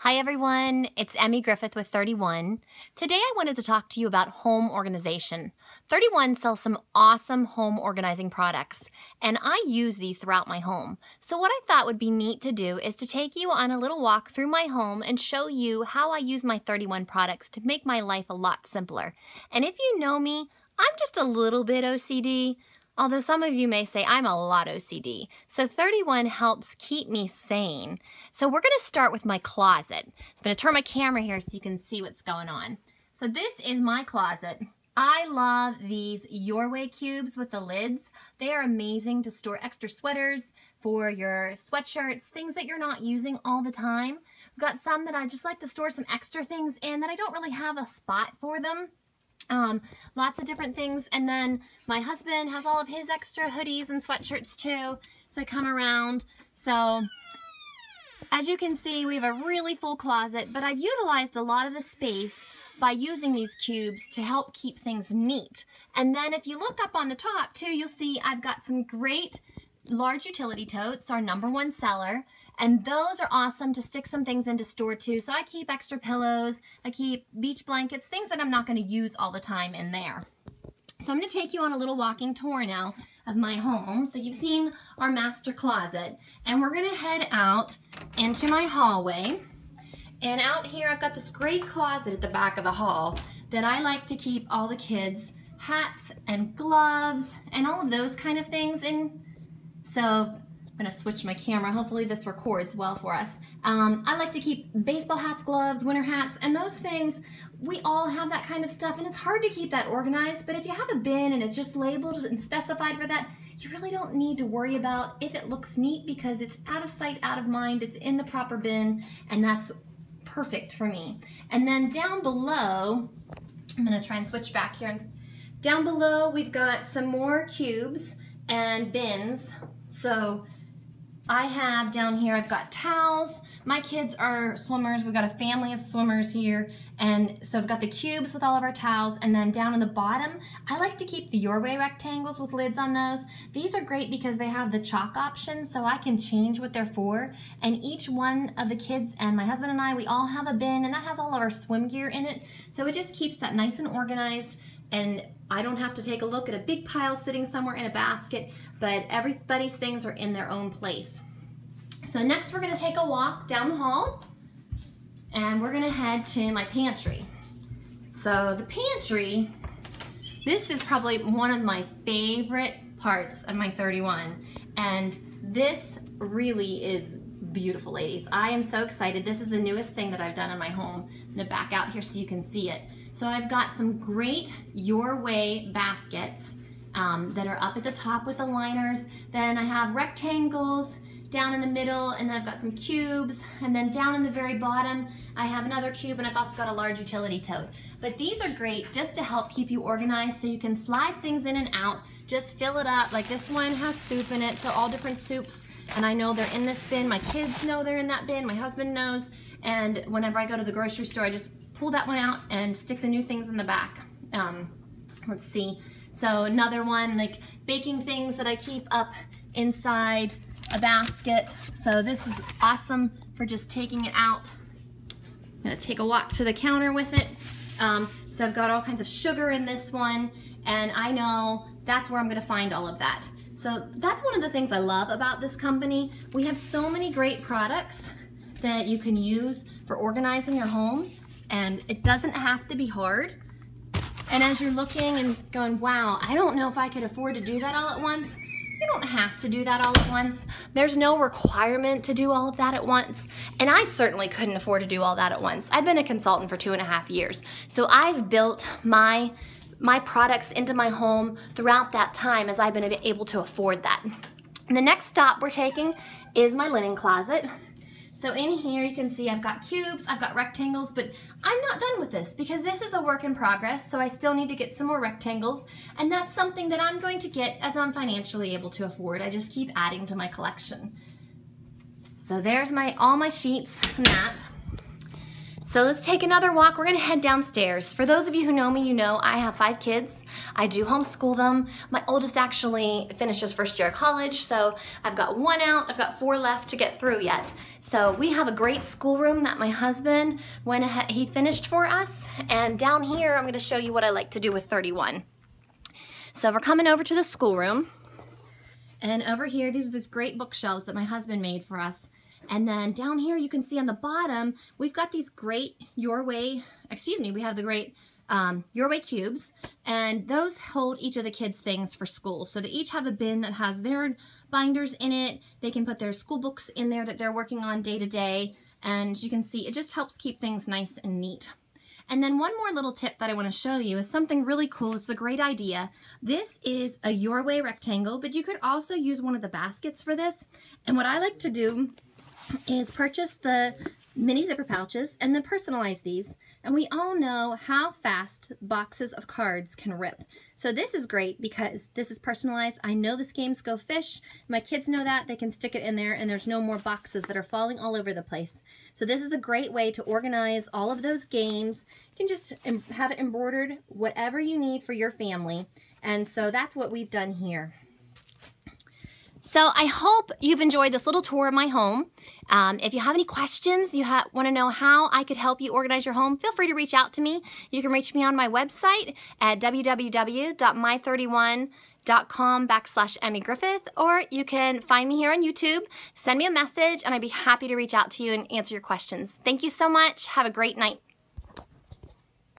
Hi everyone, it's Emmy Griffith with 31. Today I wanted to talk to you about home organization. 31 sells some awesome home organizing products, and I use these throughout my home. So what I thought would be neat to do is to take you on a little walk through my home and show you how I use my 31 products to make my life a lot simpler. And if you know me, I'm just a little bit OCD. Although some of you may say I'm a lot OCD. So 31 helps keep me sane. So we're going to start with my closet. I'm going to turn my camera here so you can see what's going on. So this is my closet. I love these Your Way cubes with the lids. They are amazing to store extra sweaters, for your sweatshirts, things that you're not using all the time. I've got some that I just like to store some extra things in that I don't really have a spot for them. Lots of different things, and then my husband has all of his extra hoodies and sweatshirts too, so I come around. So as you can see, we have a really full closet, but I've utilized a lot of the space by using these cubes to help keep things neat. And then if you look up on the top too, you'll see I've got some great large utility totes, our #1 seller. And those are awesome to stick some things into store too. So I keep extra pillows, I keep beach blankets, things that I'm not going to use all the time in there. So I'm going to take you on a little walking tour now of my home. So you've seen our master closet, and we're going to head out into my hallway. And out here I've got this great closet at the back of the hall that I like to keep all the kids' hats and gloves and all of those kind of things in. So I'm going to switch my camera. Hopefully this records well for us. I like to keep baseball hats, gloves, winter hats, and those things. We all have that kind of stuff, and it's hard to keep that organized, but if you have a bin and it's just labeled and specified for that, you really don't need to worry about if it looks neat because it's out of sight, out of mind. It's in the proper bin, and that's perfect for me. And then down below, I'm going to try and switch back here. Down below, we've got some more cubes and bins. So I have down here, I've got towels. My kids are swimmers. We've got a family of swimmers here. And so I've got the cubes with all of our towels. And then down in the bottom, I like to keep the Your Way rectangles with lids on those. These are great because they have the chalk option, so I can change what they're for. And each one of the kids and my husband and I, we all have a bin, and that has all of our swim gear in it. So it just keeps that nice and organized. And I don't have to take a look at a big pile sitting somewhere in a basket, but everybody's things are in their own place. So next we're going to take a walk down the hall, and we're going to head to my pantry. So the pantry, this is probably one of my favorite parts of my 31, and this really is beautiful, ladies. I am so excited. This is the newest thing that I've done in my home. I'm going to back out here so you can see it. So I've got some great Your Way baskets that are up at the top with the liners. Then I have rectangles down in the middle, and then I've got some cubes, and then down in the very bottom I have another cube, and I've also got a large utility tote. But these are great just to help keep you organized, so you can slide things in and out, just fill it up. Like this one has soup in it, so all different soups, and I know they're in this bin. My kids know they're in that bin, my husband knows, and whenever I go to the grocery store I just pull that one out and stick the new things in the back. Let's see, so another one, like baking things that I keep up inside a basket. So this is awesome for just taking it out. I'm gonna take a walk to the counter with it. So I've got all kinds of sugar in this one, and I know that's where I'm gonna find all of that. So that's one of the things I love about this company. We have so many great products that you can use for organizing your home, and it doesn't have to be hard. And as you're looking and going, wow, I don't know if I could afford to do that all at once, you don't have to do that all at once. There's no requirement to do all of that at once. And I certainly couldn't afford to do all that at once. I've been a consultant for 2.5 years. So I've built my products into my home throughout that time as I've been able to afford that. And the next stop we're taking is my linen closet. So in here you can see I've got cubes, I've got rectangles, but I'm not done with this because this is a work in progress, so I still need to get some more rectangles, and that's something that I'm going to get as I'm financially able to afford. I just keep adding to my collection. So there's all my sheets and that. So let's take another walk. We're gonna head downstairs. For those of you who know me, you know I have 5 kids. I do homeschool them. My oldest actually finished his first year of college, so I've got 1 out, I've got 4 left to get through yet. So we have a great schoolroom that my husband went ahead, he finished for us. And down here, I'm gonna show you what I like to do with 31. So we're coming over to the schoolroom. And over here, these are these great bookshelves that my husband made for us. And then down here, you can see on the bottom, we've got these great we have the great Your Way cubes, and those hold each of the kids' things for school. So they each have a bin that has their binders in it. They can put their school books in there that they're working on day to day. And you can see, it just helps keep things nice and neat. And then one more little tip that I want to show you is something really cool. It's a great idea. This is a Your Way rectangle, but you could also use one of the baskets for this. And what I like to do is purchase the mini zipper pouches and then personalize these. And we all know how fast boxes of cards can rip. So this is great because this is personalized. I know this games go fish. My kids know that. They can stick it in there and there's no more boxes that are falling all over the place. So this is a great way to organize all of those games. You can just have it embroidered, whatever you need for your family. And so that's what we've done here. So I hope you've enjoyed this little tour of my home. If you have any questions, you want to know how I could help you organize your home, feel free to reach out to me. You can reach me on my website at www.my31.com/Emmy Griffith, or you can find me here on YouTube, send me a message, and I'd be happy to reach out to you and answer your questions. Thank you so much. Have a great night.